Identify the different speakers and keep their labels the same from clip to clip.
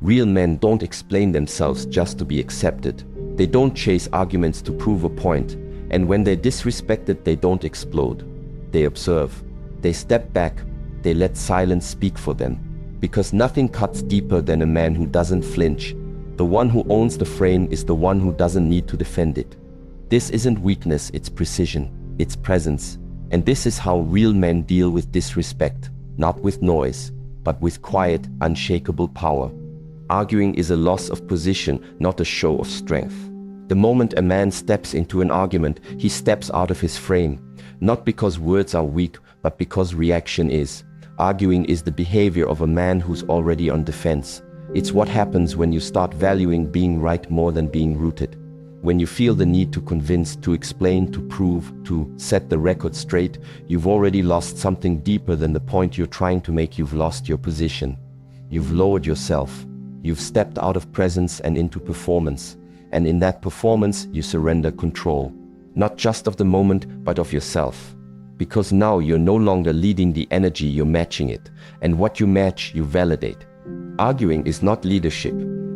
Speaker 1: Real men don't explain themselves just to be accepted. They don't chase arguments to prove a point, and when they're disrespected, they don't explode. They observe. They step back. They let silence speak for them. Because nothing cuts deeper than a man who doesn't flinch. The one who owns the frame is the one who doesn't need to defend it. This isn't weakness, it's precision, it's presence. And this is how real men deal with disrespect, not with noise, but with quiet, unshakable power. Arguing is a loss of position, not a show of strength. The moment a man steps into an argument, he steps out of his frame, not because words are weak, but because reaction is. Arguing is the behavior of a man who's already on defense. It's what happens when you start valuing being right more than being rooted. When you feel the need to convince, to explain, to prove, to set the record straight, you've already lost something deeper than the point you're trying to make. You've lost your position. You've lowered yourself. You've stepped out of presence and into performance. And in that performance, you surrender control. Not just of the moment, but of yourself. Because now you're no longer leading the energy, you're matching it. And what you match, you validate. Arguing is not leadership.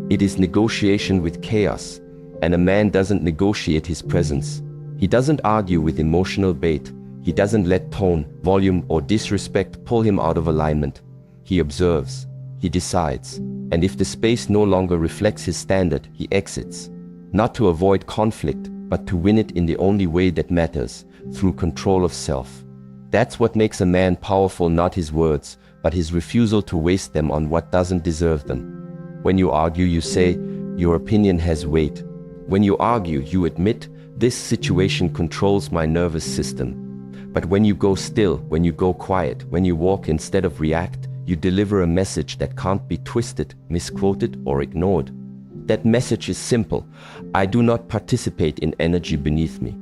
Speaker 1: It is negotiation with chaos. And a man doesn't negotiate his presence. He doesn't argue with emotional bait. He doesn't let tone, volume, or disrespect pull him out of alignment. He observes. He decides. And if the space no longer reflects his standard, he exits. Not to avoid conflict, but to win it in the only way that matters, through control of self. That's what makes a man powerful, not his words, but his refusal to waste them on what doesn't deserve them. When you argue, you say, your opinion has weight. When you argue, you admit, this situation controls my nervous system. But when you go still, when you go quiet, when you walk instead of react, you deliver a message that can't be twisted, misquoted, or ignored. That message is simple. I do not participate in energy beneath me.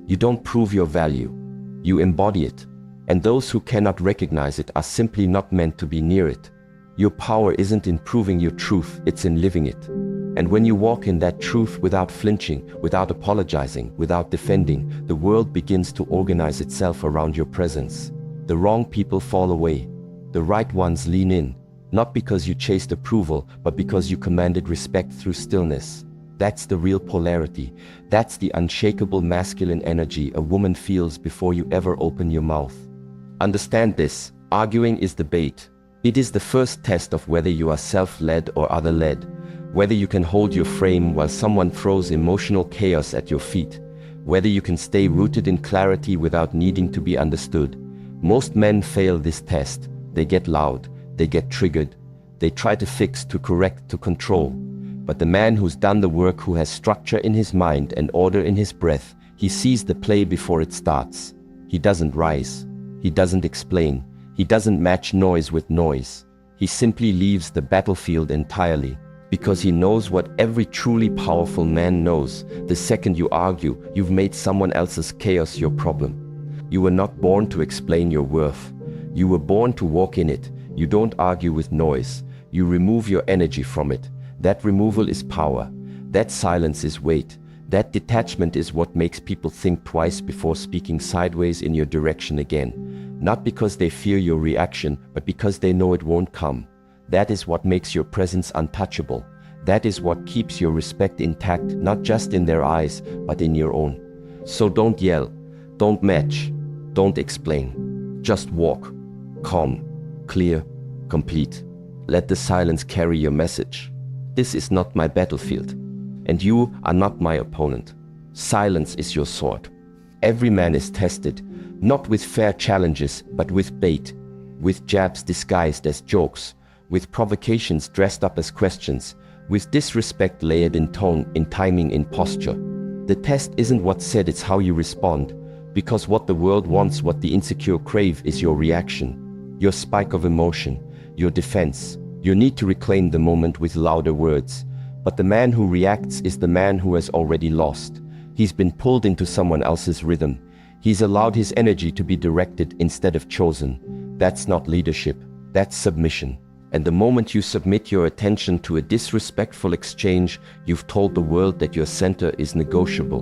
Speaker 1: You don't prove your value. You embody it. And those who cannot recognize it are simply not meant to be near it. Your power isn't in proving your truth, it's in living it. And when you walk in that truth without flinching, without apologizing, without defending, the world begins to organize itself around your presence. The wrong people fall away. The right ones lean in, not because you chased approval, but because you commanded respect through stillness. That's the real polarity. That's the unshakable masculine energy a woman feels before you ever open your mouth. Understand this. Arguing is the bait. It is the first test of whether you are self-led or other-led. Whether you can hold your frame while someone throws emotional chaos at your feet. Whether you can stay rooted in clarity without needing to be understood. Most men fail this test. They get loud. They get triggered. They try to fix, to correct, to control. But the man who's done the work, who has structure in his mind and order in his breath, he sees the play before it starts. He doesn't rise. He doesn't explain. He doesn't match noise with noise. He simply leaves the battlefield entirely. Because he knows what every truly powerful man knows. The second you argue, you've made someone else's chaos your problem. You were not born to explain your worth. You were born to walk in it. You don't argue with noise. You remove your energy from it. That removal is power. That silence is weight. That detachment is what makes people think twice before speaking sideways in your direction again. Not because they fear your reaction, but because they know it won't come. That is what makes your presence untouchable. That is what keeps your respect intact, not just in their eyes, but in your own. So don't yell, don't match, don't explain. Just walk, calm, clear, complete. Let the silence carry your message. This is not my battlefield, and you are not my opponent. Silence is your sword. Every man is tested, not with fair challenges, but with bait, with jabs disguised as jokes, with provocations dressed up as questions, with disrespect layered in tone, in timing, in posture. The test isn't what's said, it's how you respond. Because what the world wants, what the insecure crave, is your reaction, your spike of emotion, your defense, your need to reclaim the moment with louder words. But the man who reacts is the man who has already lost. He's been pulled into someone else's rhythm. He's allowed his energy to be directed instead of chosen. That's not leadership, that's submission. And the moment you submit your attention to a disrespectful exchange, you've told the world that your center is negotiable.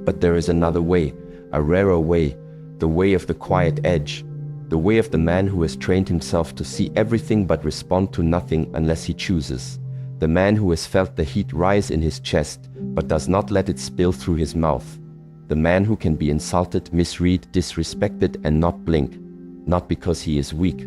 Speaker 1: But there is another way, a rarer way, the way of the quiet edge. The way of the man who has trained himself to see everything but respond to nothing unless he chooses. The man who has felt the heat rise in his chest, but does not let it spill through his mouth. The man who can be insulted, misread, disrespected and not blink. Not because he is weak,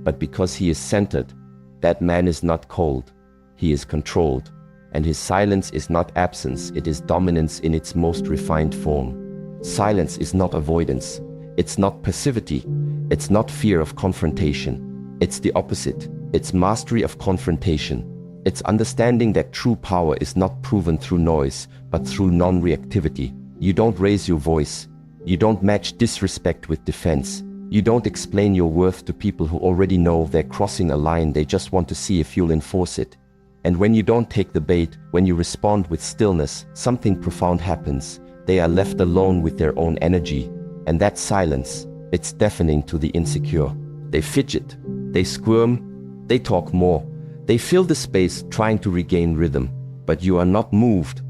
Speaker 1: but because he is centered. That man is not cold. He is controlled. And his silence is not absence, it is dominance in its most refined form. Silence is not avoidance. It's not passivity. It's not fear of confrontation. It's the opposite. It's mastery of confrontation. It's understanding that true power is not proven through noise, but through non-reactivity. You don't raise your voice. You don't match disrespect with defense. You don't explain your worth to people who already know they're crossing a line, they just want to see if you'll enforce it. And when you don't take the bait, when you respond with stillness, something profound happens. They are left alone with their own energy. And that silence, it's deafening to the insecure. They fidget, they squirm, they talk more. They fill the space trying to regain rhythm. But you are not moved.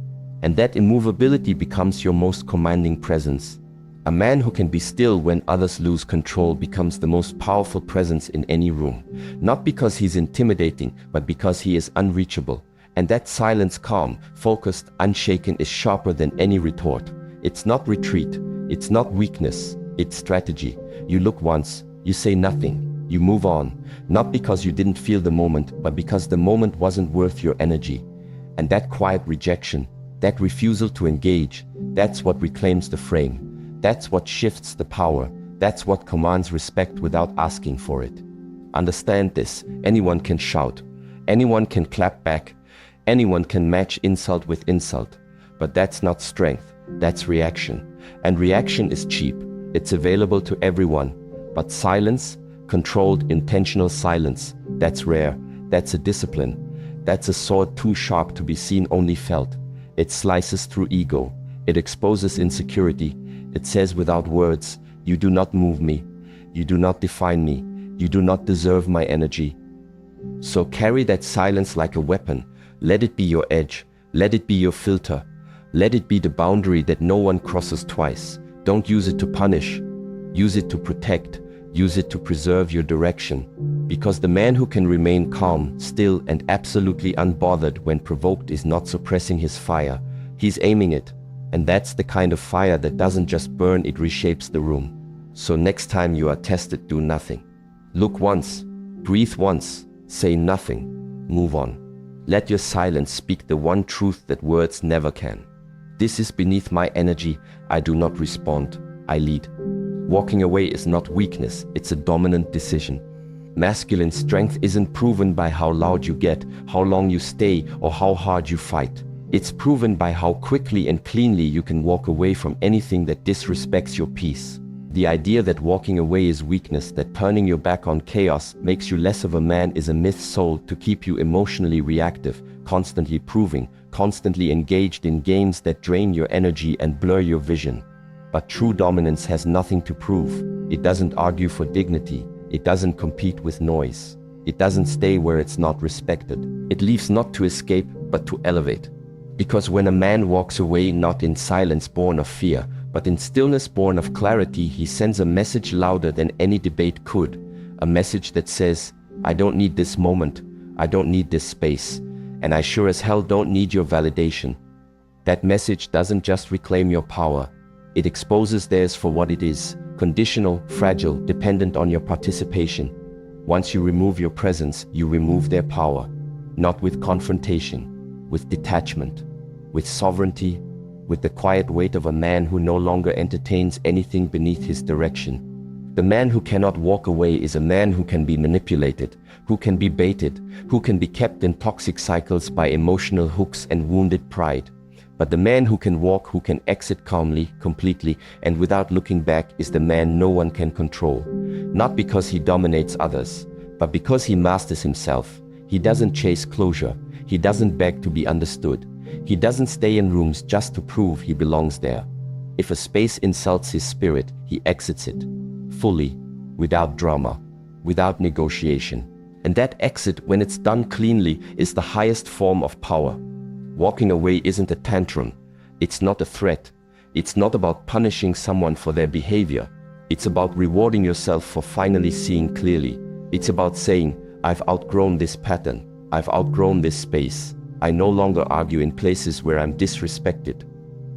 Speaker 1: And that immovability becomes your most commanding presence. A man who can be still when others lose control becomes the most powerful presence in any room. Not because he's intimidating, but because he is unreachable. And that silence, calm, focused, unshaken, is sharper than any retort. It's not retreat. It's not weakness. It's strategy. You look once, you say nothing, you move on. Not because you didn't feel the moment, but because the moment wasn't worth your energy. And that quiet rejection, that refusal to engage, that's what reclaims the frame. That's what shifts the power. That's what commands respect without asking for it. Understand this. Anyone can shout. Anyone can clap back. Anyone can match insult with insult. But that's not strength. That's reaction. And reaction is cheap. It's available to everyone. But silence, controlled, intentional silence, that's rare. That's a discipline. That's a sword too sharp to be seen, only felt. It slices through ego. It exposes insecurity. It says without words, you do not move me, you do not define me, you do not deserve my energy. So carry that silence like a weapon. Let it be your edge, let it be your filter, let it be the boundary that no one crosses twice. Don't use it to punish, use it to protect, use it to preserve your direction. Because the man who can remain calm, still and absolutely unbothered when provoked is not suppressing his fire, he's aiming it. And that's the kind of fire that doesn't just burn, it reshapes the room. So next time you are tested, do nothing. Look once, breathe once, say nothing, move on. Let your silence speak the one truth that words never can. This is beneath my energy, I do not respond, I lead. Walking away is not weakness, it's a dominant decision. Masculine strength isn't proven by how loud you get, how long you stay, or how hard you fight. It's proven by how quickly and cleanly you can walk away from anything that disrespects your peace. The idea that walking away is weakness, that turning your back on chaos makes you less of a man, is a myth sold to keep you emotionally reactive, constantly proving, constantly engaged in games that drain your energy and blur your vision. But true dominance has nothing to prove. It doesn't argue for dignity. It doesn't compete with noise. It doesn't stay where it's not respected. It leaves not to escape, but to elevate. Because when a man walks away not in silence born of fear, but in stillness born of clarity, he sends a message louder than any debate could. A message that says, I don't need this moment, I don't need this space, and I sure as hell don't need your validation. That message doesn't just reclaim your power, it exposes theirs for what it is, conditional, fragile, dependent on your participation. Once you remove your presence, you remove their power, not with confrontation, with detachment, with sovereignty, with the quiet weight of a man who no longer entertains anything beneath his direction. The man who cannot walk away is a man who can be manipulated, who can be baited, who can be kept in toxic cycles by emotional hooks and wounded pride. But the man who can walk, who can exit calmly, completely, and without looking back is the man no one can control. Not because he dominates others, but because he masters himself. He doesn't chase closure. He doesn't beg to be understood. He doesn't stay in rooms just to prove he belongs there. If a space insults his spirit, he exits it, fully, without drama, without negotiation. And that exit, when it's done cleanly, is the highest form of power. Walking away isn't a tantrum. It's not a threat. It's not about punishing someone for their behavior. It's about rewarding yourself for finally seeing clearly. It's about saying, I've outgrown this pattern. I've outgrown this space. I no longer argue in places where I'm disrespected.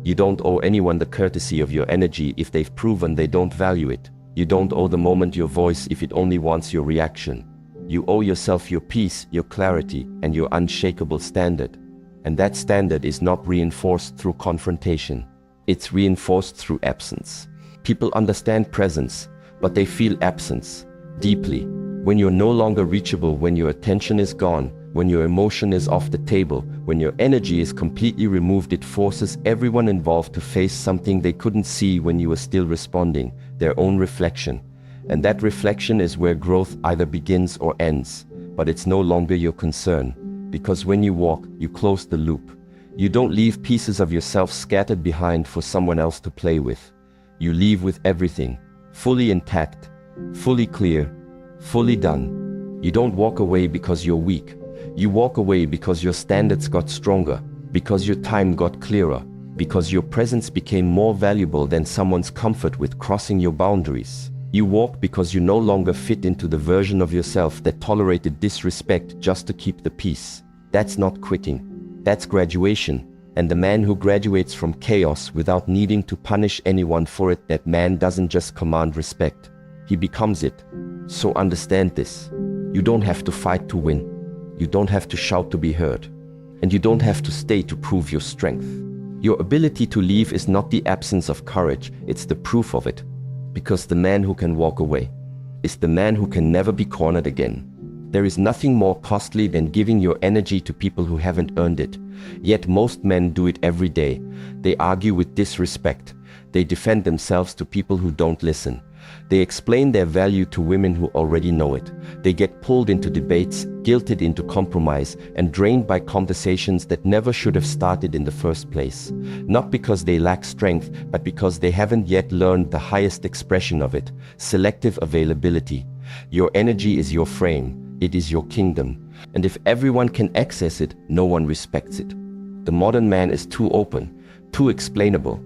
Speaker 1: You don't owe anyone the courtesy of your energy if they've proven they don't value it. You don't owe the moment your voice if it only wants your reaction. You owe yourself your peace, your clarity, and your unshakable standard. And that standard is not reinforced through confrontation. It's reinforced through absence. People understand presence, but they feel absence deeply. When you're no longer reachable, when your attention is gone, when your emotion is off the table, when your energy is completely removed, it forces everyone involved to face something they couldn't see when you were still responding, their own reflection. And that reflection is where growth either begins or ends, but it's no longer your concern. Because when you walk, you close the loop. You don't leave pieces of yourself scattered behind for someone else to play with. You leave with everything, fully intact, fully clear, fully done. You don't walk away because you're weak. You walk away because your standards got stronger, because your time got clearer, because your presence became more valuable than someone's comfort with crossing your boundaries. You walk because you no longer fit into the version of yourself that tolerated disrespect just to keep the peace. That's not quitting. That's graduation. And the man who graduates from chaos without needing to punish anyone for it, that man doesn't just command respect. He becomes it. So understand this. You don't have to fight to win. You don't have to shout to be heard. And you don't have to stay to prove your strength. Your ability to leave is not the absence of courage, it's the proof of it. Because the man who can walk away is the man who can never be cornered again. There is nothing more costly than giving your energy to people who haven't earned it. Yet most men do it every day. They argue with disrespect. They defend themselves to people who don't listen. They explain their value to women who already know it. They get pulled into debates, guilted into compromise, and drained by conversations that never should have started in the first place. Not because they lack strength, but because they haven't yet learned the highest expression of it: selective availability. Your energy is your frame. It is your kingdom. And if everyone can access it, no one respects it. The modern man is too open, too explainable,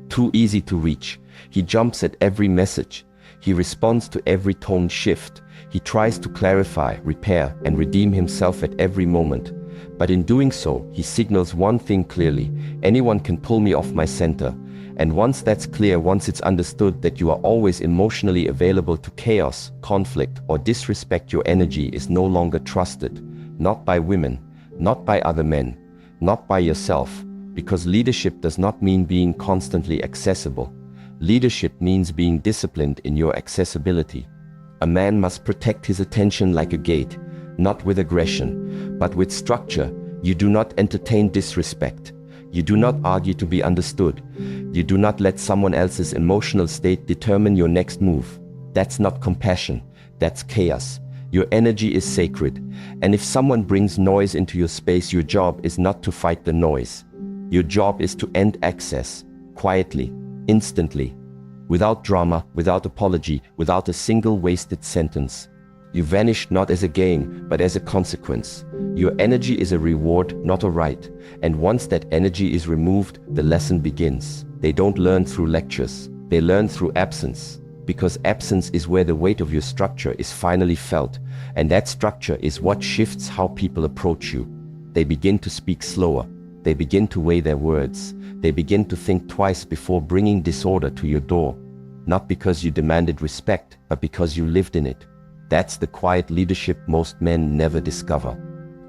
Speaker 1: too easy to reach. He jumps at every message. He responds to every tone shift. He tries to clarify, repair, and redeem himself at every moment. But in doing so, he signals one thing clearly: anyone can pull me off my center. And once that's clear, once it's understood that you are always emotionally available to chaos, conflict, or disrespect, your energy is no longer trusted. Not by women, not by other men, not by yourself. Because leadership does not mean being constantly accessible. Leadership means being disciplined in your accessibility. A man must protect his attention like a gate, not with aggression, but with structure. You do not entertain disrespect. You do not argue to be understood. You do not let someone else's emotional state determine your next move. That's not compassion. That's chaos. Your energy is sacred. And if someone brings noise into your space, your job is not to fight the noise. Your job is to end access, quietly, instantly, without drama, without apology, without a single wasted sentence. You vanish not as a gain, but as a consequence. Your energy is a reward, not a right. And once that energy is removed, the lesson begins. They don't learn through lectures. They learn through absence. Because absence is where the weight of your structure is finally felt. And that structure is what shifts how people approach you. They begin to speak slower. They begin to weigh their words. They begin to think twice before bringing disorder to your door. Not because you demanded respect, but because you lived in it. That's the quiet leadership most men never discover.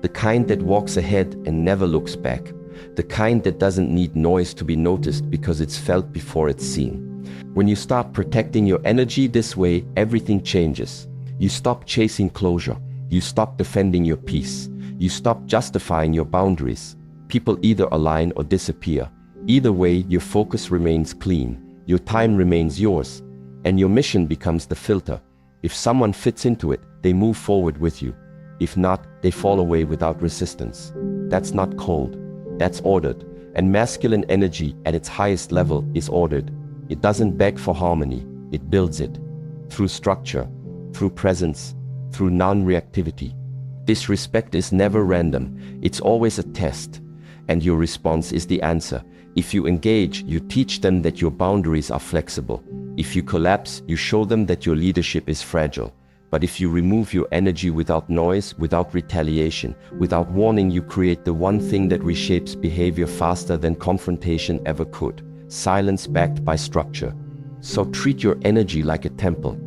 Speaker 1: The kind that walks ahead and never looks back. The kind that doesn't need noise to be noticed because it's felt before it's seen. When you start protecting your energy this way, everything changes. You stop chasing closure. You stop defending your peace. You stop justifying your boundaries. People either align or disappear. Either way, your focus remains clean. Your time remains yours. And your mission becomes the filter. If someone fits into it, they move forward with you. If not, they fall away without resistance. That's not cold. That's ordered. And masculine energy at its highest level is ordered. It doesn't beg for harmony. It builds it. Through structure, through presence, through non-reactivity. Disrespect is never random. It's always a test. And your response is the answer. If you engage, you teach them that your boundaries are flexible. If you collapse, you show them that your leadership is fragile. But if you remove your energy without noise, without retaliation, without warning, you create the one thing that reshapes behavior faster than confrontation ever could. Silence backed by structure. So treat your energy like a temple.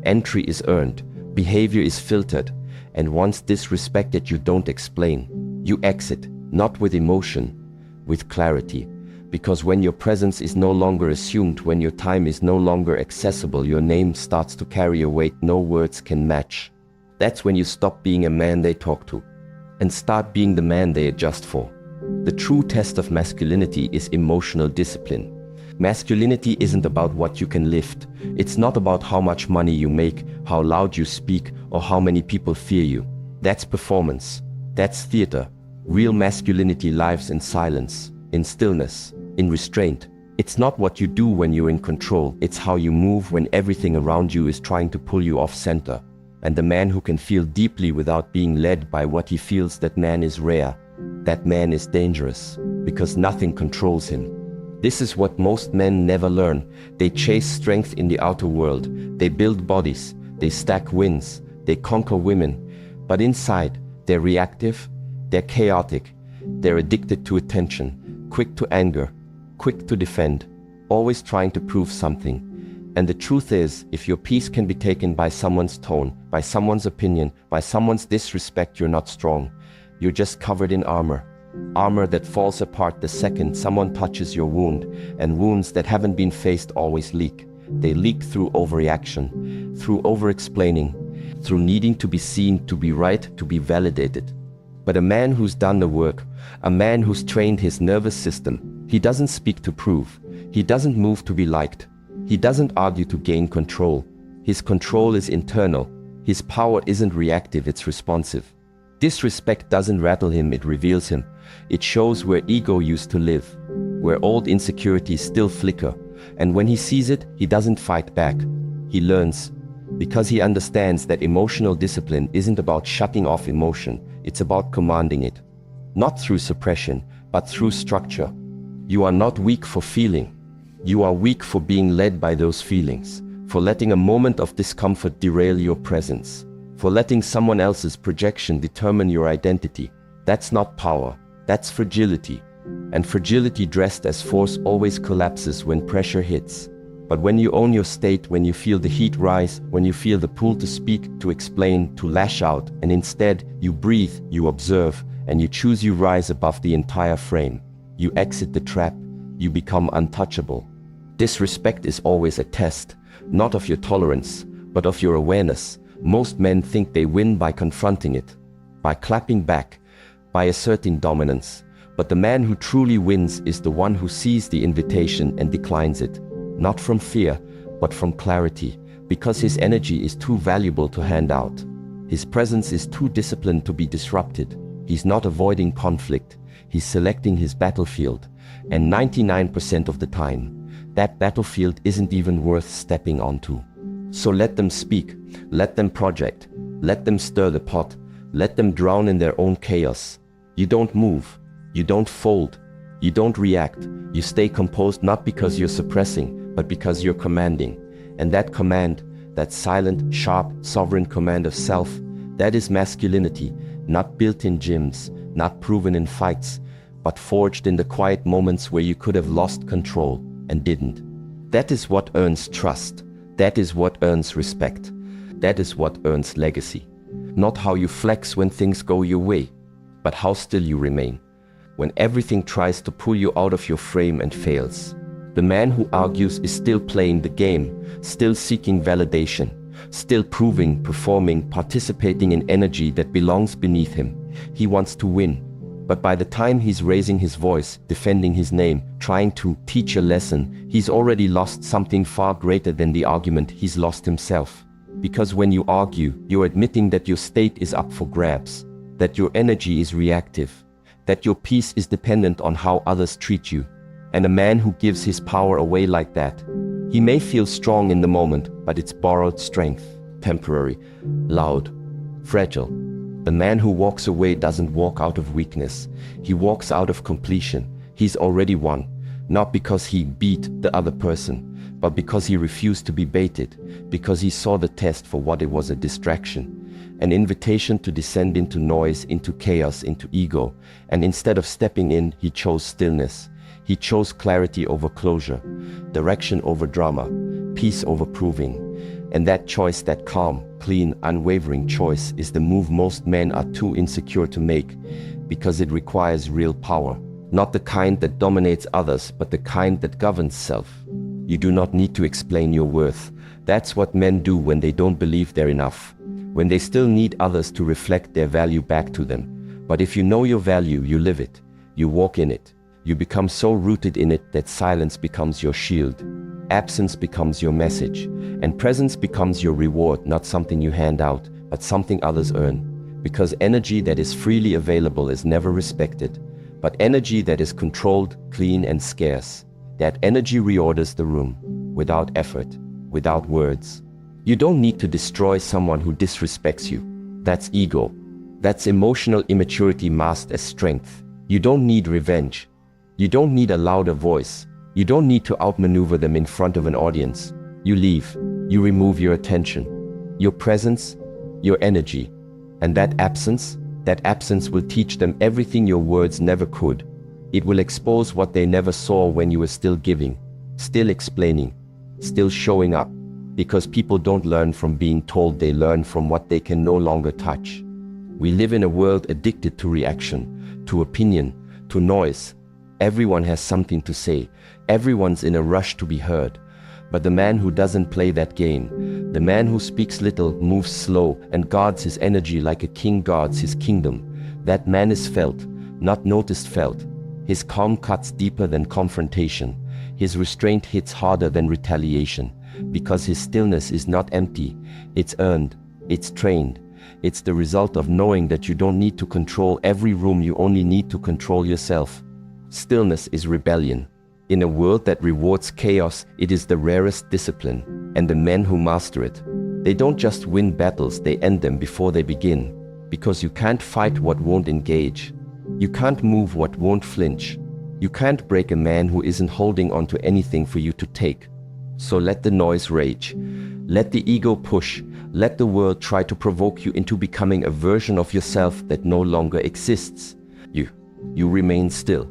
Speaker 1: Entry is earned, behavior is filtered, and once disrespected, you don't explain. You exit, not with emotion, with clarity. Because when your presence is no longer assumed, when your time is no longer accessible, your name starts to carry a weight no words can match. That's when you stop being a man they talk to and start being the man they adjust for. The true test of masculinity is emotional discipline. Masculinity isn't about what you can lift. It's not about how much money you make, how loud you speak, or how many people fear you. That's performance. That's theater. Real masculinity lives in silence, in stillness, in restraint. It's not what you do when you're in control, it's how you move when everything around you is trying to pull you off center. And the man who can feel deeply without being led by what he feels, that man is rare. That man is dangerous, because nothing controls him. This is what most men never learn. They chase strength in the outer world. They build bodies, they stack wins, they conquer women. But inside, they're reactive, they're chaotic, they're addicted to attention, quick to anger, quick to defend, always trying to prove something. And the truth is, if your peace can be taken by someone's tone, by someone's opinion, by someone's disrespect, you're not strong. You're just covered in armor. Armor that falls apart the second someone touches your wound, and wounds that haven't been faced always leak. They leak through overreaction, through over-explaining, through needing to be seen, to be right, to be validated. But a man who's done the work, a man who's trained his nervous system, he doesn't speak to prove. He doesn't move to be liked. He doesn't argue to gain control. His control is internal. His power isn't reactive, it's responsive. Disrespect doesn't rattle him, it reveals him. It shows where ego used to live, where old insecurities still flicker. And when he sees it, he doesn't fight back. He learns, because he understands that emotional discipline isn't about shutting off emotion, it's about commanding it. Not through suppression, but through structure. You are not weak for feeling. You are weak for being led by those feelings, for letting a moment of discomfort derail your presence, for letting someone else's projection determine your identity. That's not power, that's fragility. And fragility dressed as force always collapses when pressure hits. But when you own your state, when you feel the heat rise, when you feel the pull to speak, to explain, to lash out, and instead you breathe, you observe, and you choose, you rise above the entire frame. You exit the trap, you become untouchable. Disrespect is always a test, not of your tolerance, but of your awareness. Most men think they win by confronting it, by clapping back, by asserting dominance. But the man who truly wins is the one who sees the invitation and declines it, not from fear, but from clarity, because his energy is too valuable to hand out. His presence is too disciplined to be disrupted. He's not avoiding conflict, he's selecting his battlefield. And 99% of the time, that battlefield isn't even worth stepping onto. So let them speak, let them project, let them stir the pot, let them drown in their own chaos. You don't move, you don't fold, you don't react. You stay composed not because you're suppressing, but because you're commanding. And that command, that silent, sharp, sovereign command of self, that is masculinity, not built in gyms, not proven in fights, but forged in the quiet moments where you could have lost control and didn't. That is what earns trust. That is what earns respect. That is what earns legacy. Not how you flex when things go your way, but how still you remain when everything tries to pull you out of your frame and fails. The man who argues is still playing the game, still seeking validation, still proving, performing, participating in energy that belongs beneath him. He wants to win. But by the time he's raising his voice, defending his name, trying to teach a lesson, he's already lost something far greater than the argument. He's lost himself. Because when you argue, you're admitting that your state is up for grabs, that your energy is reactive, that your peace is dependent on how others treat you. And a man who gives his power away like that, he may feel strong in the moment, but it's borrowed strength, temporary, loud, fragile. The man who walks away doesn't walk out of weakness. He walks out of completion. He's already won, not because he beat the other person, but because he refused to be baited, because he saw the test for what it was, a distraction, an invitation to descend into noise, into chaos, into ego, and instead of stepping in, he chose stillness. He chose clarity over closure, direction over drama, peace over proving. And that choice, that calm, clean, unwavering choice, is the move most men are too insecure to make, because it requires real power. Not the kind that dominates others, but the kind that governs self. You do not need to explain your worth. That's what men do when they don't believe they're enough, when they still need others to reflect their value back to them. But if you know your value, you live it, you walk in it. You become so rooted in it that silence becomes your shield, absence becomes your message, and presence becomes your reward, not something you hand out, but something others earn. Because energy that is freely available is never respected, but energy that is controlled, clean, and scarce, that energy reorders the room, without effort, without words. You don't need to destroy someone who disrespects you. That's ego. That's emotional immaturity masked as strength. You don't need revenge. You don't need a louder voice. You don't need to outmaneuver them in front of an audience. You leave. You remove your attention, your presence, your energy. And that absence will teach them everything your words never could. It will expose what they never saw when you were still giving, still explaining, still showing up. Because people don't learn from being told, they learn from what they can no longer touch. We live in a world addicted to reaction, to opinion, to noise. Everyone has something to say. Everyone's in a rush to be heard. But the man who doesn't play that game, the man who speaks little, moves slow, and guards his energy like a king guards his kingdom, that man is felt, not noticed, felt. His calm cuts deeper than confrontation. His restraint hits harder than retaliation. Because his stillness is not empty. It's earned. It's trained. It's the result of knowing that you don't need to control every room, you only need to control yourself. Stillness is rebellion. In a world that rewards chaos, it is the rarest discipline, and the men who master it, they don't just win battles, they end them before they begin. Because you can't fight what won't engage. You can't move what won't flinch. You can't break a man who isn't holding on to anything for you to take. So let the noise rage. Let the ego push. Let the world try to provoke you into becoming a version of yourself that no longer exists. You remain still.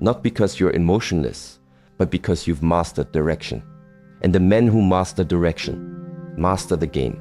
Speaker 1: Not because you're emotionless, but because you've mastered direction. And the men who master direction, master the game.